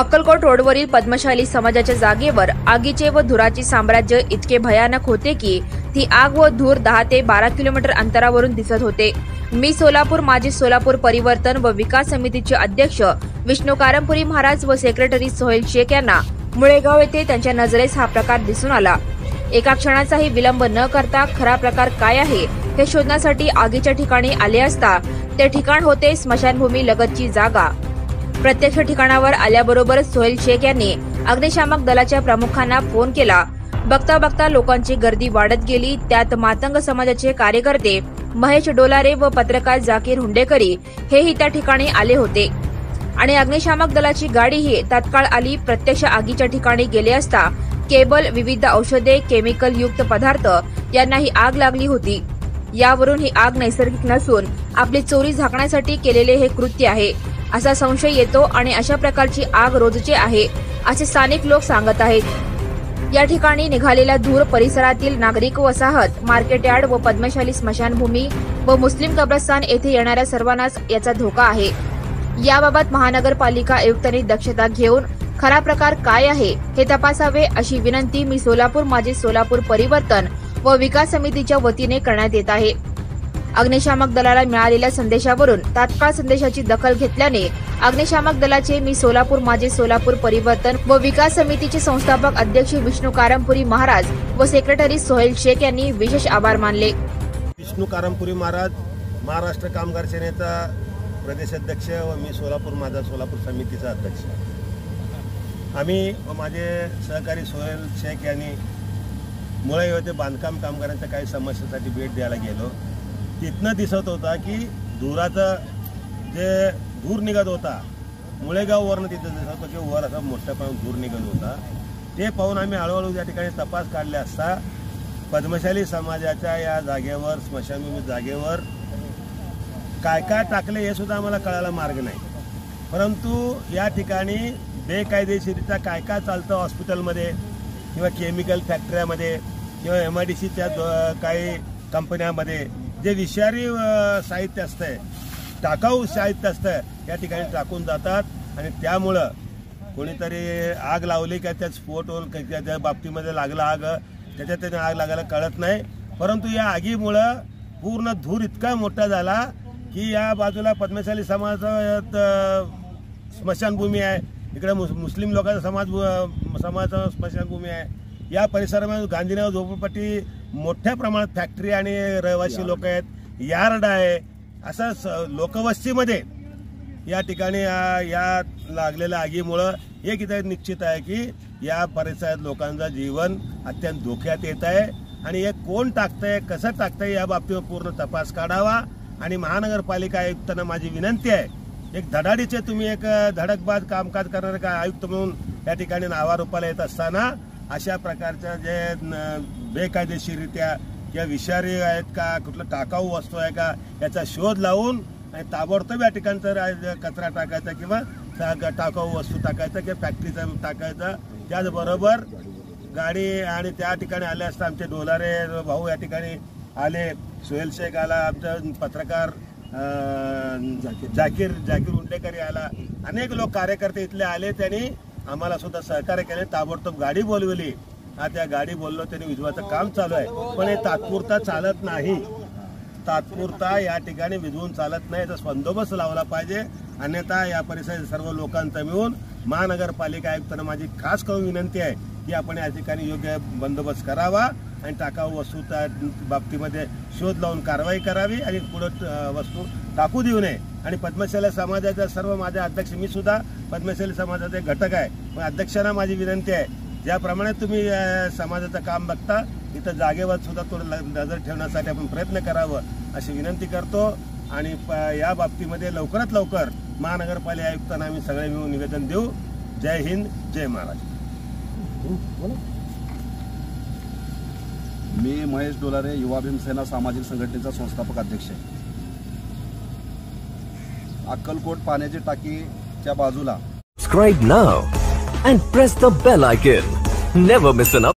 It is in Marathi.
अक्कलकोट रोडवरील पद्मशाली समाजाच्या जागेवर आगीचे व धुराचे साम्राज्य इतके भयानक होते की ती आग व धूर 10 ते 12 किलोमीटर अंतरावरून दिसत होते। मी सोलापूर माजी सोलापूर परिवर्तन व विकास समितीचे अध्यक्ष विष्णू कारंपुरी महाराज व सेक्रेटरी सोहेल शेख यांना मुळेगाव येथे त्यांच्या नजरेस हा प्रकार दिसून आला। एका क्षणाचाही विलंब न करता खरा प्रकार काय आहे हे शोधण्यासाठी आगीच्या ठिकाणी आले असता ते ठिकाण होते स्मशानभूमी लगतची जागा। प्रत्यक्ष ठिकाणावर आल्याबरोबर सोहेल शेख यांनी अग्निशामक दलाच्या प्रमुखांना फोन केला। बघता बघता लोकांची गर्दी वाढत गेली। त्यात मातंग समाजाचे कार्यकर्ते महेश डोलारे व पत्रकार जाकीर हुंडेकरी हेही त्या ठिकाणी आले होते आणि अग्निशामक दलाची गाडीही तात्काळ आली। प्रत्यक्ष आगीच्या ठिकाणी गेले असता केबल, विविध औषधे, केमिकल युक्त पदार्थ यांना ही आग लागली होती। यावरून ही आग नैसर्गिक नसून आपली चोरी झाकण्यासाठी केलेले हे कृत्य आहे असा संशय येतो आणि अशा प्रकारची आग रोजचे आहे असे स्थानिक लोक सांगत आहेत। या ठिकाणी निघालेला धूर परिसरातील नागरिक वसाहत, मार्केट यार्ड व पद्मशाली स्मशानभूमी व मुस्लिम कब्रस्तान येथे येणाऱ्या सर्वांनाच याचा धोका आहे। याबाबत महानगरपालिका आयुक्तांनी दक्षता घेऊन खरा प्रकार काय आहे हे तपासावे अशी विनंती मी सोलापूर माजी सोलापूर परिवर्तन व विकास समितीच्या वतीने करण्यात येत आहे। अग्निशामक दलाला मिळालेल्या संदेशावरून तात्काळ संदेशाची दखल घेतल्याने अग्निशामक दलाचे मी सोलापूर माजी सोलापूर परिवर्तन व विकास समितीचे संस्थापक अध्यक्ष विष्णू कारंपुरी महाराज व सेक्रेटरी सोहेल शेख यांनी विशेष आभार मानले। विष्णू कारंपुरी महाराज, महाराष्ट्र कामगार सेनेचा प्रदेशाध्यक्ष व मी सोलापूर माझा सोलापूर समितीचा अध्यक्ष। आम्ही व माझे सहकारी सोहेल शेख यांनी मुळे येथे बांधकाम कामगारांच्या काही समस्येसाठी भेट द्यायला गेलो। तिथनं दिसत होता की धुराचं जे धूर निघत होता मुळेगाववरनं तिथं दिसत होतं की वर असा मोठा पाऊस धूर निघत होता। ते पाहून आम्ही हळूहळू त्या ठिकाणी तपास काढले असता पद्मशाली समाजाच्या या जागेवर, स्मशानभूमी जागेवर काय काय टाकले हे सुद्धा आम्हाला कळायला मार्ग नाही। परंतु या ठिकाणी बेकायदेशीरित्या काय काय चालतं हॉस्पिटलमध्ये किंवा केमिकल फॅक्टरीमध्ये किंवा MIDCच्या काही कंपन्यांमध्ये जे विषारी साहित्य असतंय, टाकाऊ साहित्य असतं या ठिकाणी टाकून जातात आणि त्यामुळं कोणीतरी आग लावली का त्यात स्फोट होऊन त्या बाबतीमध्ये लागला आग, त्याच्यात त्याने आग लागायला कळत नाही। परंतु या आगीमुळं पूर्ण धूर इतका मोठा झाला की या बाजूला पद्मशाली समाजात स्मशानभूमी आहे, इकडे मुस्लिम लोकांचा समाजाचा स्मशानभूमी आहे। या परिसरामध्ये गांधीनगर झोपडपट्टी मोठ्या प्रमाणात फॅक्टरी आणि रहिवासी लोक आहेत, यार्ड आहे। असं लोकवस्तीमध्ये या ठिकाणी या लागलेल्या आगीमुळं एक इथं निश्चित आहे की या परिसरात लोकांचं जीवन अत्यंत धोक्यात येत आहे आणि हे कोण टाकतंय, कसं टाकतंय या बाबतीवर पूर्ण तपास काढावा। आणि महानगरपालिका आयुक्तांना माझी विनंती आहे, एक धडाडीचे तुम्ही एक धडकबाज कामकाज करणारे का आयुक्त म्हणून या ठिकाणी नावारूपाला येत असताना अशा प्रकारच्या जे बेकायदेशीरित्या किंवा विषारी आहेत का, कुठलं टाकाऊ वस्तू आहे का याचा शोध लावून आणि ताबडतोब या ठिकाणचा कचरा टाकायचा किंवा टाकाऊ वस्तू टाकायचा किंवा फॅक्टरीचा टाकायचा। त्याचबरोबर गाडी आणि त्या ठिकाणी आले असता आमचे डोलारे भाऊ या ठिकाणी आले, सोहेल शेख आला, आमचा पत्रकार जाकीर हुंडेकरी आला, अनेक लोक कार्यकर्ते इथले आले। त्यांनी आम्हाला सुद्धा सहकार्य केले, ताबडतोब गाडी बोलवली। त्या गाडी बोललो त्यांनी विझवायचं काम चालू आहे, पण हे तात्पुरता चालत नाही। तात्पुरता या ठिकाणी विझवून चालत नाही, याचा बंदोबस्त लावला पाहिजे, अन्यथा या परिसरातील सर्व लोकांचा मिळून महानगरपालिका आयुक्तांना माझी खास करून विनंती आहे की आपण या ठिकाणी योग्य बंदोबस्त करावा आणि टाकाऊ वस्तूच्या बाबतीमध्ये शोध लावून कारवाई करावी आणि पुढे वस्तू टाकू देऊ नये। आणि पद्मशाली समाजाच्या सर्व माझे अध्यक्ष, मी सुद्धा पद्मशाली समाजाचा एक घटक आहे, पण अध्यक्षांना माझी विनंती आहे ज्याप्रमाणे तुम्ही समाजाचं काम बघता इथं जागेवर सुद्धा थोडं नजर ठेवण्यासाठी आपण प्रयत्न करावं अशी विनंती करतो। आणि या बाबतीमध्ये लवकरात लवकर महानगरपालिका आयुक्तांना आम्ही सगळे मिळून निवेदन देऊ। जय हिंद, जय महाराष्ट्र। मी महेश डोलारे, युवा भीमसेना सामाजिक संघटनेचा संस्थापक अध्यक्ष आहे। अक्कलकोट पाण्याची टाकीच्या बाजूला subscribe now and press the bell icon. Never miss an update.